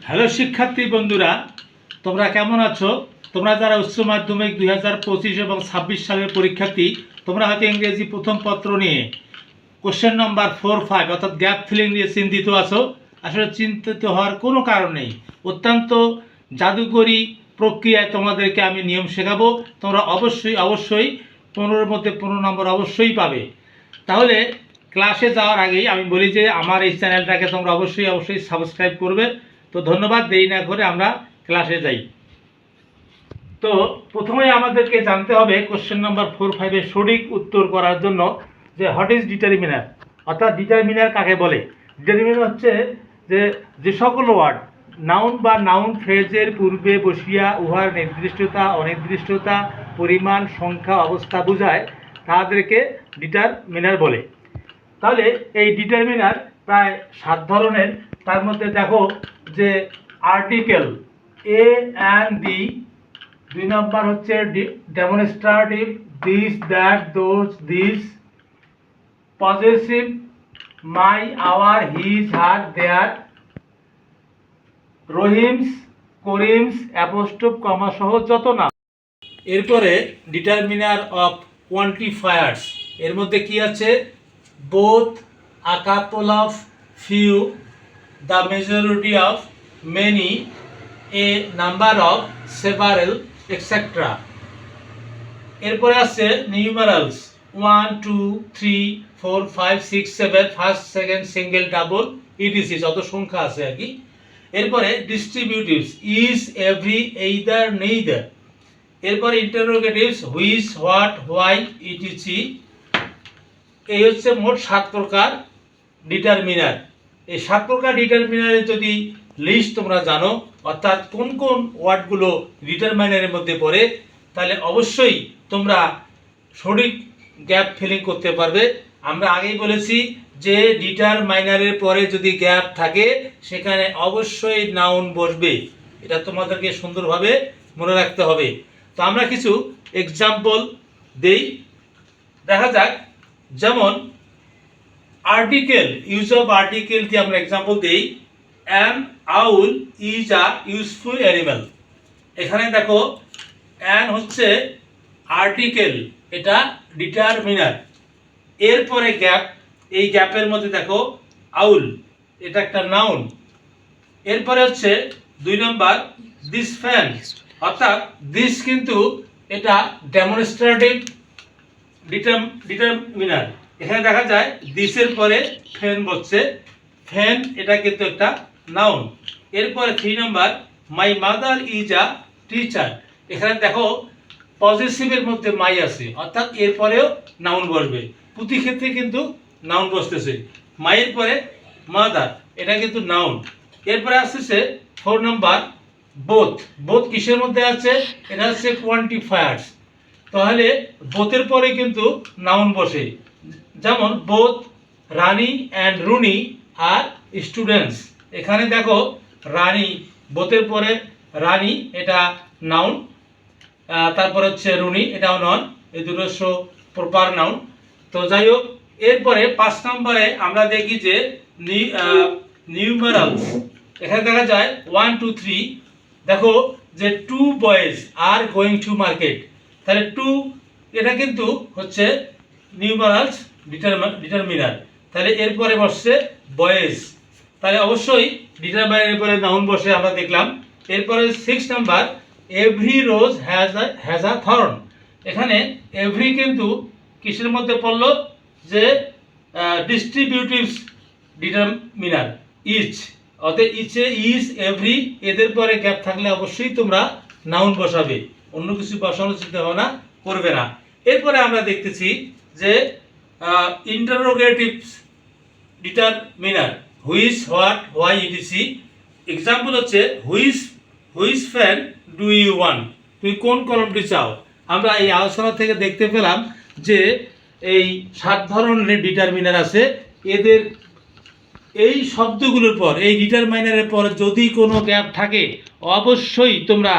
Hello শিক্ষার্থী বন্ধুরা, তোমরা কেমন আছো? তোমরা যারা উচ্চ মাধ্যমিক 2025 এবং 26 সালের পরীক্ষার্থী, তোমরা হয়তো ইংরেজি প্রথম পত্র নিয়ে কোশ্চেন নম্বর 4-5 অর্থাৎ গ্যাপ ফিলিং নিয়ে চিন্তিত আছো। আসলে চিন্তিত হওয়ার কোনো কারণ নেই। অত্যন্ত জাদুকরী প্রক্রিয়ায় তোমাদেরকে আমি নিয়ম শেখাবো। তোমরা অবশ্যই 15-র মধ্যে 15 নম্বর অবশ্যই পাবে। তাহলে ক্লাসে যাওয়ার আগেই আমি বলি যে আমার এই চ্যানেলটাকে তোমরা অবশ্যই সাবস্ক্রাইব করবে। তো ধন্যবাদ, দেরি না করে আমরা ক্লাসে যাই। তো প্রথমেই আমাদেরকে জানতে হবে কোশ্চেন নাম্বার 4-5 সঠিক উত্তর করার জন্য যে হোয়াট ইজ ডিটারমিনার, অর্থাৎ ডিটারমিনার কাকে বলে। ডিটারমিনার হচ্ছে যে সকল ওয়ার্ড নাউন বা নাউন ফ্রেজের পূর্বে বসিয়া উহার নির্দিষ্টতা, অনির্দিষ্টতা, পরিমাণ, সংখ্যা, অবস্থা বোঝায়, তাদেরকে ডিটারমিনার বলে। তাহলে এই ডিটারমিনার প্রায় 7 ধরনের। তার মধ্যে দেখো যে আর্টিকেল এ অ্যান্ড দি, 2 নম্বর হচ্ছে demonstrative this, that, those, this, possessive my, our, his, her, their, Rahim's, Karim's, apostrophe, comma সহ যত নাম। এরপরে ডিটারমিনার অফ কোয়ান্টিফায়ার্স, এর মধ্যে কি আছে? Both, a couple of, few, the majority of, many, a number of, several, etc. এরপরে আছে নিউমারালস 1 2 3 4 5 6 7, first, second, single, double, etc, যত সংখ্যা আছে আর কি। এরপরে ডিস্ট্রিবিউটিভস ইজ, এভরি, এইদার, নেইদার। এরপরে ইন্টারোগেটিভস হুইচ, হোয়াট, হোয়াই, ইটিসি। এই হচ্ছে মোট 7 প্রকার ডিটারমিনার। এই 7 প্রকার ডিটারমিনারের যদি লিস্ট তোমরা জানো, অর্থাৎ কোন কোন ওয়ার্ডগুলো ডিটারমিনারের মধ্যে পড়ে, তাহলে অবশ্যই তোমরা সঠিক গ্যাপ ফিলিং করতে পারবে। আমরা আগেই বলেছি যে ডিটারমিনারের পরে যদি গ্যাপ থাকে সেখানে অবশ্যই নাউন বসবে। এটা তোমাদেরকে সুন্দরভাবে মনে রাখতে হবে। তো আমরা কিছু এক্সাম্পল দেই, দেখা যাক। যেমন আর্টিকেল, ইউজ অফ আর্টিকেল দিয়ে আমরা এক্সাম্পল দেই। An owl is a useful animal. এখানে দেখো অ্যান হচ্ছে আর্টিকেল, এটা ডিটারমিনার। এরপরে গ্যাপ, এই গ্যাপের মধ্যে দেখো আউল, এটা একটা নাউন। এরপরে হচ্ছে 2 নম্বর দিস ফ্যান, অর্থাৎ দিস কিন্তু এটা ডেমনস্ট্রেটিভ ডিটারমিনার। এখানে দেখা যায় দিসের পরে ফ্যান বসছে, ফ্যান এটা কিন্তু একটা নাউন। এরপরে 3 নম্বর my mother is a teacher. এখানে দেখো পজিটিভের মধ্যে মাই আছে, অর্থাৎ এরপরেও নাউন বসবে। প্রতি ক্ষেত্রে কিন্তু নাউন বসতেছে। মাইয়ের পরে মাদার, এটা কিন্তু নাউন। এরপরে আসতেছে 4 নম্বর বোথ। বোথ কিসের মধ্যে আছে? এটা হচ্ছে কোয়ান্টিফায়ার্স। তাহলে বোথের পরে কিন্তু নাউন বসে। যেমন both Rani and Runi are students. এখানে দেখো রানী, বোথের পরে রানী এটা নাউন, তারপর হচ্ছে রুনি, এটাও নাউন। এই দুটো প্রপার নাউন। তো যাই হোক, এরপরে 5 নম্বরে আমরা দেখি যে নিউমারালস। এখানে দেখা যায় 1 2 3। দেখো যে 2 boys are going to market. তাহলে 2 এটা কিন্তু হচ্ছে নিউমারালস ডিটারমিনার। তাহলে এরপরে বসছে বয়েজ, তাহলে অবশ্যই ডিটারমিনারের পরে নাউন বসে, আমরা দেখলাম। এরপরে 6 number every rose has a thorn. এখানে এভরি কিন্তু কিসের মধ্যে পড়লো? যে ডিস্ট্রিবিউটিভস ডিটারমিনার ইচ, অতএব ইচে, ইজ, এভরি, এদের পরে গ্যাপ থাকলে অবশ্যই তোমরা নাউন বসাবে, অন্য কিছু বসানোর চিন্তা ভাবনা করবে না। এরপরে আমরা দেখতেছি যে interrogatives determiner which, what, why, etc. Example হচ্ছে which pen do you want, তুমি কোন কলমটি চাও। আমরা এই আলোচনা থেকে দেখতে পেলাম যে এই 7 ধরনের ডিটারমিনার আছে। এদের এই শব্দগুলোর পর, এই ডিটারমিনারের পর যদি কোনো গ্যাপ থাকে অবশ্যই তোমরা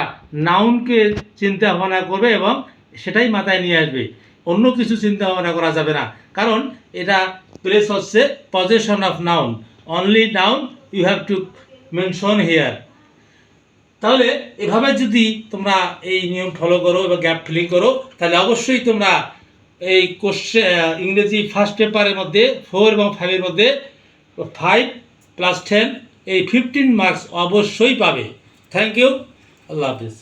নাউনকে চিন্তা ভাবনা করবে এবং সেটাই মাথায় নিয়ে আসবে, অন্য কিছু চিন্তা ভাবনা করা যাবে না। কারণ এটা প্লেস হচ্ছে position of noun, only noun you have to mention here. তাহলে এভাবে যদি তোমরা এই নিয়ম ফলো করো এবং গ্যাপ ফিলিং করো, তাহলে অবশ্যই তোমরা এই কোশ্চেন ইংরেজি ফার্স্ট পেপারের মধ্যে 4 এবং 5-এর মধ্যে 5 + 10 এই 15 মার্কস অবশ্যই পাবে। থ্যাংক ইউ, আল্লাহ হাফিজ।